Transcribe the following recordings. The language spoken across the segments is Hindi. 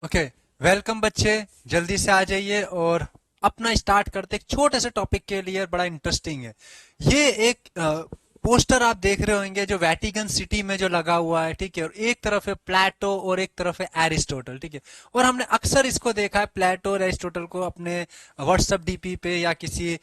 ओके। वेलकम बच्चे, जल्दी से आ जाइए और अपना स्टार्ट करते एक छोटे से टॉपिक के लिए। बड़ा इंटरेस्टिंग है ये। एक पोस्टर आप देख रहे होंगे जो वेटिकन सिटी में जो लगा हुआ है, ठीक है। और एक तरफ है प्लेटो और एक तरफ है एरिस्टोटल, ठीक है। और हमने अक्सर इसको देखा है, प्लेटो और एरिस्टोटल को, अपने व्हाट्सएप डीपी पे या किसी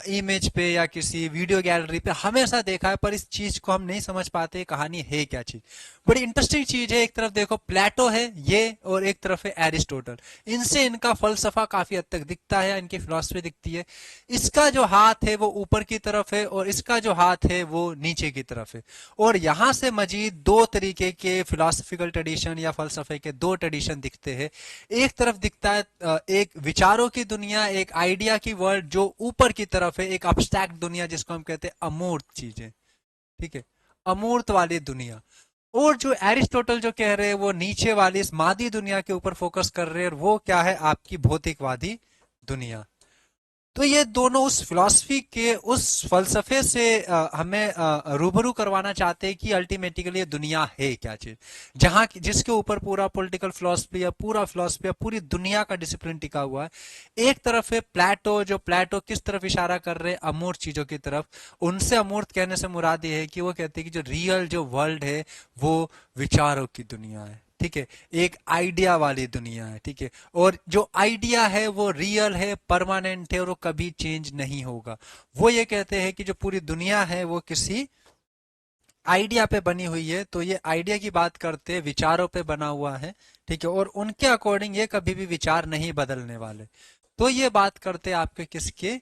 इमेज पे या किसी वीडियो गैलरी पे हमेशा देखा है। पर इस चीज को हम नहीं समझ पाते कहानी है क्या चीज। बड़ी इंटरेस्टिंग चीज है। एक तरफ देखो प्लेटो है ये, और एक तरफ है एरिस्टोटल। इनसे इनका फलसफा काफी हद तक दिखता है, इनकी फिलॉसफी दिखती है। इसका जो हाथ है वो ऊपर की तरफ है और इसका जो हाथ है वो नीचे की तरफ है। और यहां से मजीद दो तरीके के फिलोसफिकल ट्रेडिशन या फलसफे के दो ट्रेडिशन दिखते हैं। एक तरफ दिखता है एक विचारों की दुनिया, एक आइडिया की वर्ल्ड जो ऊपर की तरफ है, एक अब्स्ट्रैक्ट दुनिया जिसको हम कहते हैं अमूर्त चीजें, ठीक है, अमूर्त वाली दुनिया। और जो एरिस्टोटल जो कह रहे हैं वो नीचे वाली इस मादी दुनिया के ऊपर फोकस कर रहे हैं, और वो क्या है, आपकी भौतिकवादी दुनिया। तो ये दोनों उस फिलॉसफी के, उस फलसफे से हमें रूबरू करवाना चाहते हैं कि अल्टीमेटली ये दुनिया है क्या चीज, जहां जिसके ऊपर पूरा पॉलिटिकल फिलॉसफी या पूरा फिलॉसफी या पूरी दुनिया का डिसिप्लिन टिका हुआ है। एक तरफ है प्लेटो, जो प्लेटो किस तरफ इशारा कर रहे हैं, अमूर्त चीजों की तरफ। उनसे अमूर्त कहने से मुराद ये है कि वो कहते हैं कि जो रियल जो वर्ल्ड है वो विचारों की दुनिया है, ठीक है, एक आइडिया वाली दुनिया है, ठीक है। और जो आइडिया है वो रियल है, परमानेंट है और वो कभी चेंज नहीं होगा। वो ये कहते हैं कि जो पूरी दुनिया है वो किसी आइडिया पे बनी हुई है। तो ये आइडिया की बात करते हैं, विचारों पे बना हुआ है, ठीक है। और उनके अकॉर्डिंग ये कभी भी विचार नहीं बदलने वाले। तो ये बात करते हैं आपके किसके,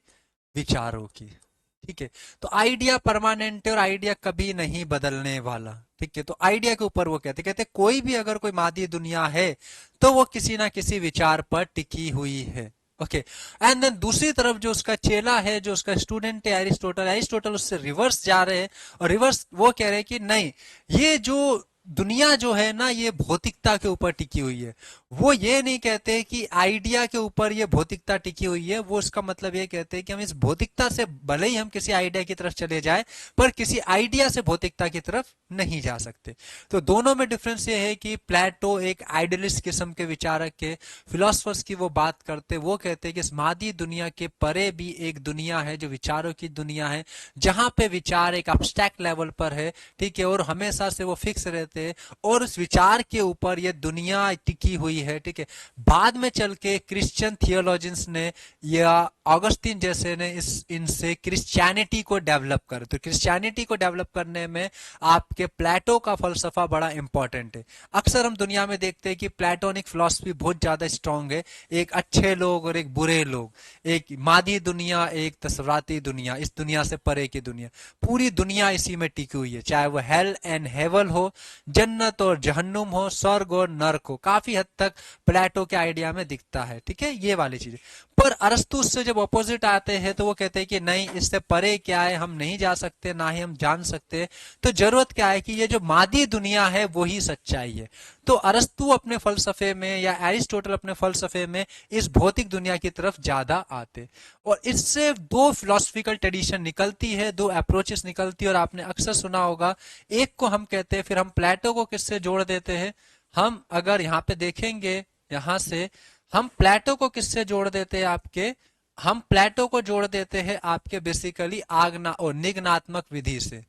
विचारों की, ठीक है। तो आइडिया परमानेंट है और आइडिया कभी नहीं बदलने वाला, ठीक है। तो आइडिया के ऊपर वो कहते कोई भी अगर कोई मादी दुनिया है तो वो किसी ना किसी विचार पर टिकी हुई है। ओके। एंड देन दूसरी तरफ जो उसका चेला है, जो उसका स्टूडेंट है एरिस्टोटल, एरिस्टोटल उससे रिवर्स जा रहे हैं। और रिवर्स वो कह रहे हैं कि नहीं, ये जो दुनिया जो है ना ये भौतिकता के ऊपर टिकी हुई है। वो ये नहीं कहते कि आइडिया के ऊपर ये भौतिकता टिकी हुई है। वो इसका मतलब ये कहते हैं कि हम इस भौतिकता से भले ही हम किसी आइडिया की तरफ चले जाए, पर किसी आइडिया से भौतिकता की तरफ नहीं जा सकते। तो दोनों में डिफरेंस ये है कि प्लेटो एक आइडियलिस्ट किस्म के विचारक के फिलोसफर्स की वो बात करते, वो कहते हैं कि इस मादी दुनिया के परे भी एक दुनिया है जो विचारों की दुनिया है, जहां पे विचार एक अब्स्ट्रैक्ट लेवल पर है, ठीक है। और हमेशा से वो फिक्स रहते हैं और उस विचार के ऊपर ये दुनिया टिकी हुई है, ठीक है। बाद में चल के क्रिश्चियन थियोलॉजियंस ने या ऑगस्टीन जैसे ने इस इनसे क्रिश्चियनिटी को डेवलप कर, तो क्रिश्चियनिटी को डेवलप करने में आपके प्लेटो का फलसफा बड़ा इंपॉर्टेंट है। अक्सर हम दुनिया में देखते हैं कि प्लेटोनिक फिलॉसफी बहुत ज्यादा स्ट्रांग है। एक अच्छे लोग और एक बुरे लोग, एक मादी दुनिया, एक तस्वराती दुनिया, इस दुनिया से परे की दुनिया, पूरी दुनिया इसी में टिकी हुई है। चाहे वो हेल एंड हेवन हो, जन्नत और जहन्नुम हो, स्वर्ग और नर्क हो, काफी हद तक प्लेटो के आइडिया में दिखता है, ठीक है, ये वाली चीजें। पर अरस्तु से जब अपोजिट आते हैं तो वो कहते हैं कि नहीं, इससे परे क्या है, हम नहीं जा सकते, ना ही हम जान सकते। तो जरूरत क्या है कि ये जो मादी दुनिया है वही सच्चाई है। तो अरस्तु अपने फलसफे में या एरिस्टोटल अपने फलसफे में इस भौतिक दुनिया की तरफ ज्यादा आते। और इससे दो फिलोसफिकल ट्रेडिशन निकलती है, दो अप्रोचेस निकलती है। और आपने अक्सर सुना होगा, एक को हम कहते हैं, फिर हम प्लेटो को किससे जोड़ देते हैं, हम अगर यहाँ पे देखेंगे, यहां से हम प्लेटो को किससे जोड़ देते हैं आपके, हम प्लेटो को जोड़ देते हैं आपके बेसिकली आगना और निग्नात्मक विधि से।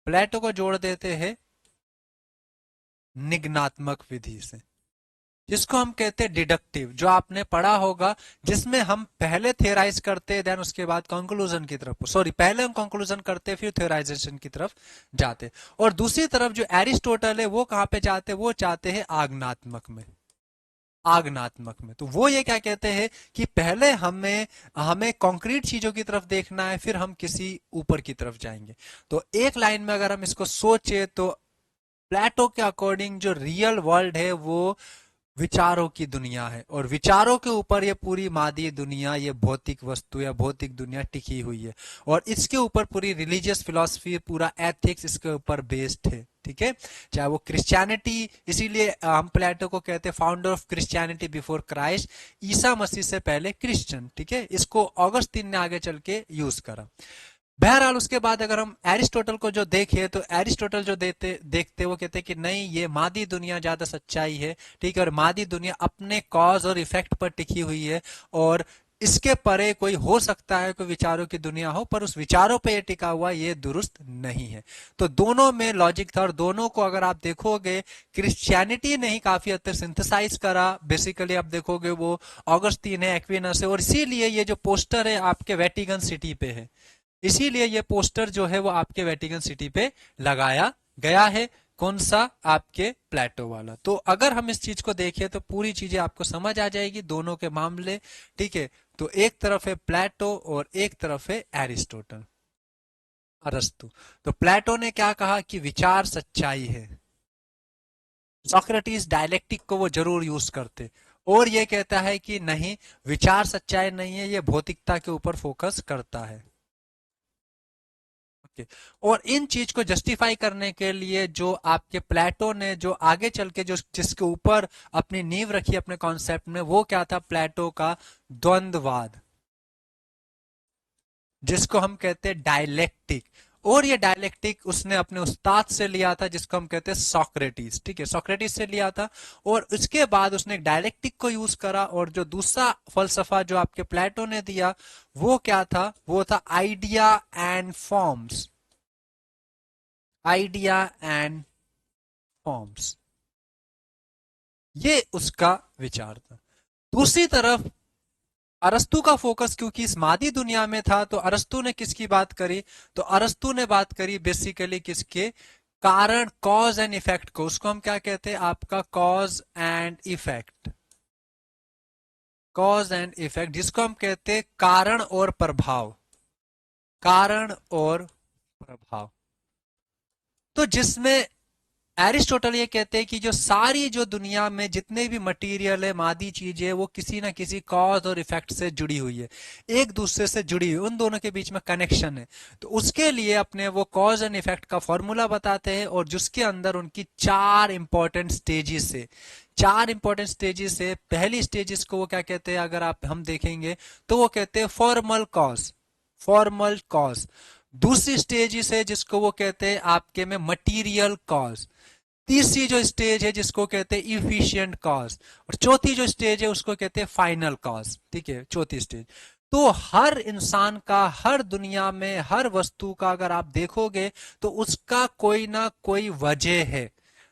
प्लेटो को जोड़ देते हैं निग्नात्मक विधि से, जिसको हम कहते हैं डिडक्टिव, जो आपने पढ़ा होगा, जिसमें हम पहले थियराइज करते देन उसके बाद कंक्लूजन की तरफ, सॉरी, पहले हम कंक्लूजन करते फिर थियराइजेशन की तरफ जाते। और दूसरी तरफ जो एरिस्टोटल है वो कहां पे जाते, वो चाहते हैं आग्नात्मक में, आग्नात्मक में। तो वो ये क्या कहते हैं कि पहले हमें हमें कॉन्क्रीट चीजों की तरफ देखना है, फिर हम किसी ऊपर की तरफ जाएंगे। तो एक लाइन में अगर हम इसको सोचे तो प्लेटो के अकॉर्डिंग जो रियल वर्ल्ड है वो विचारों की दुनिया है, और विचारों के ऊपर ये पूरी मादी दुनिया, ये भौतिक वस्तु या भौतिक दुनिया टिकी हुई है। और इसके ऊपर पूरी रिलीजियस फिलॉसफी, पूरा एथिक्स इसके ऊपर बेस्ड है, ठीक है। चाहे वो क्रिश्चियनिटी, इसीलिए हम प्लेटो को कहते हैं founder of Christianity before Christ, ईसा मसीह से पहले क्रिश्चियन, ठीक है। इसको ऑगस्टीन ने आगे चल के यूज करा। बहरहाल उसके बाद अगर हम एरिस्टोटल को जो देखें तो एरिस्टोटल जो देखते वो कहते कि नहीं, ये मादी दुनिया ज्यादा सच्चाई है, ठीक है, और मादी दुनिया अपने कॉज और इफेक्ट पर टिकी हुई है, और इसके परे कोई हो सकता है कोई विचारों की दुनिया हो, पर उस विचारों पे ये टिका हुआ ये दुरुस्त नहीं है। तो दोनों में लॉजिक था, और दोनों को अगर आप देखोगे क्रिश्चियनिटी ने ही काफी हद तक सिंथेसाइज करा। बेसिकली आप देखोगे वो ऑगस्टीन है, एक्विनस है, और इसीलिए ये जो पोस्टर है आपके वेटिकन सिटी पे है, इसीलिए ये पोस्टर जो है वो आपके वेटिकन सिटी पे लगाया गया है। कौन सा? आपके प्लेटो वाला। तो अगर हम इस चीज को देखें तो पूरी चीजें आपको समझ आ जाएगी दोनों के मामले, ठीक है। तो एक तरफ है प्लेटो और एक तरफ है एरिस्टोटल, अरस्तु। तो प्लेटो ने क्या कहा कि विचार सच्चाई है, सोक्रेटिस डायलेक्टिक को वो जरूर यूज करते, और ये कहता है कि नहीं, विचार सच्चाई नहीं है, ये भौतिकता के ऊपर फोकस करता है। ओके। और इन चीज को जस्टिफाई करने के लिए जो आपके प्लेटो ने जो आगे चल के जो जिसके ऊपर अपनी नींव रखी अपने कॉन्सेप्ट में, वो क्या था? प्लेटो का द्वंद्ववाद, जिसको हम कहते हैं डायलेक्टिक। और ये डायलेक्टिक उसने अपने उस्ताद से लिया था, जिसको हम कहते हैं सोक्रेटिस, ठीक है, सोक्रेटिस से लिया था। और उसके बाद उसने डायलेक्टिक को यूज करा, और जो दूसरा फलसफा जो आपके प्लेटो ने दिया वो क्या था? वो था idea and forms, idea and forms, ये उसका विचार था। दूसरी तरफ अरस्तु का फोकस क्योंकि इस मादी दुनिया में था, तो अरस्तु ने किसकी बात करी? तो अरस्तु ने बात करी बेसिकली किसके? कारण, कॉज एंड इफेक्ट को। उसको हम क्या कहते हैं? आपका cause and effect, cause and effect, जिसको हम कहते हैं कारण और प्रभाव, कारण और प्रभाव। तो जिसमें एरिस्टोटल ये कहते हैं कि जो सारी जो दुनिया में जितने भी मटेरियल है, मादी चीज है, वो किसी ना किसी कॉज और इफेक्ट से जुड़ी हुई है, एक दूसरे से जुड़ी हुई, उन दोनों के बीच में कनेक्शन है। तो उसके लिए अपने वो कॉज एंड इफेक्ट का फॉर्मूला बताते हैं, और जिसके अंदर उनकी चार इंपॉर्टेंट स्टेजेस है, चार इंपॉर्टेंट स्टेजेस है। पहली स्टेजेस को वो क्या कहते हैं? अगर आप हम देखेंगे तो वो कहते हैं फॉर्मल कॉज, फॉर्मल कॉज। दूसरी स्टेज है जिसको वो कहते हैं आपके में मटीरियल कॉज। तीसरी जो स्टेज है जिसको कहते हैं इफिशिएंट कॉज, और चौथी जो स्टेज है उसको कहते हैं फाइनल कॉज, ठीक है, चौथी स्टेज। तो हर इंसान का, हर दुनिया में हर वस्तु का अगर आप देखोगे तो उसका कोई ना कोई वजह है।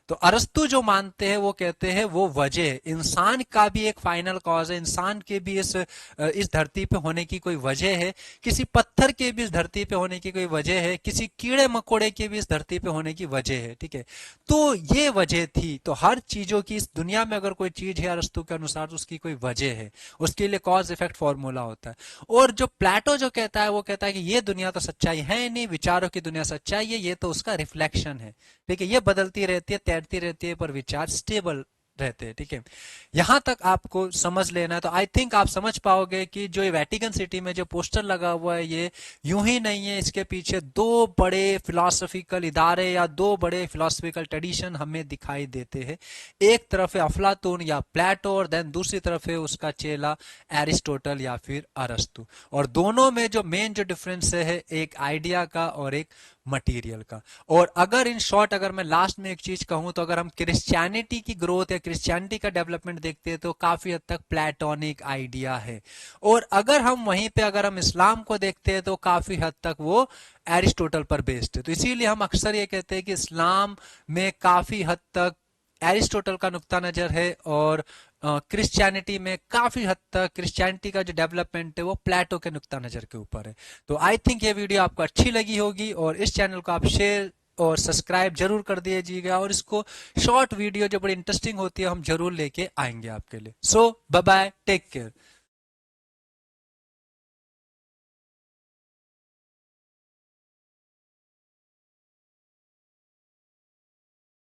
तो अरस्तु जो मानते हैं वो कहते हैं वो वजह है, इंसान का भी एक फाइनल कॉज है, इंसान के भी इस धरती पे होने की कोई वजह है, किसी पत्थर के भी इस धरती पे होने की कोई वजह है, किसी कीड़े मकोड़े के भी इस धरती पे होने की वजह है, ठीक है। तो ये वजह थी। तो हर चीजों की इस दुनिया में अगर कोई चीज है अरस्तु के अनुसार तो उसकी कोई वजह है, उसके लिए कॉज इफेक्ट फॉर्मूला होता है। और जो प्लेटो जो कहता है वो कहता है कि ये दुनिया तो सच्चाई है नहीं, विचारों की दुनिया सच्चाई है, ये तो उसका रिफ्लेक्शन है, ठीक है, ये बदलती रहती है, तैरती रहती है, पर विचार स्टेबल रहते हैं, ठीक है। यहां तक आपको समझ लेना है। तो आई थिंक आप समझ पाओगे कि जो वेटिकन सिटी में जो पोस्टर लगा हुआ है ये यूं ही नहीं है, इसके पीछे दो बड़े फिलोसफिकल इदारे या दो बड़े फिलोसफिकल ट्रेडिशन हमें दिखाई देते हैं। एक तरफ है अफलातून या प्लेटो, और देन दूसरी तरफ है उसका चेला एरिस्टोटल या फिर अरस्तु। और दोनों में जो मेन जो डिफरेंस है एक आइडिया का और एक मटेरियल का। और अगर इन शॉर्ट अगर मैं लास्ट में एक चीज कहूं तो अगर हम क्रिश्चियनिटी की ग्रोथ या क्रिश्चियनिटी का डेवलपमेंट देखते हैं तो काफी हद तक प्लेटोनिक आइडिया है, और अगर हम वहीं पे अगर हम इस्लाम को देखते हैं तो काफी हद तक वो एरिस्टोटल पर बेस्ड है। तो इसीलिए हम अक्सर ये कहते हैं कि इस्लाम में काफी हद तक एरिस्टोटल का नुक्ता नजर है, और क्रिश्चियनिटी में काफी हद तक क्रिश्चियनिटी का जो डेवलपमेंट है वो प्लेटो के नुक्ता नजर के ऊपर है। तो आई थिंक ये वीडियो आपको अच्छी लगी होगी, और इस चैनल को आप शेयर और सब्सक्राइब जरूर कर दीजिएगा, और इसको शॉर्ट वीडियो जो बड़ी इंटरेस्टिंग होती है हम जरूर लेके आएंगे आपके लिए। सो बाय बाय, टेक केयर।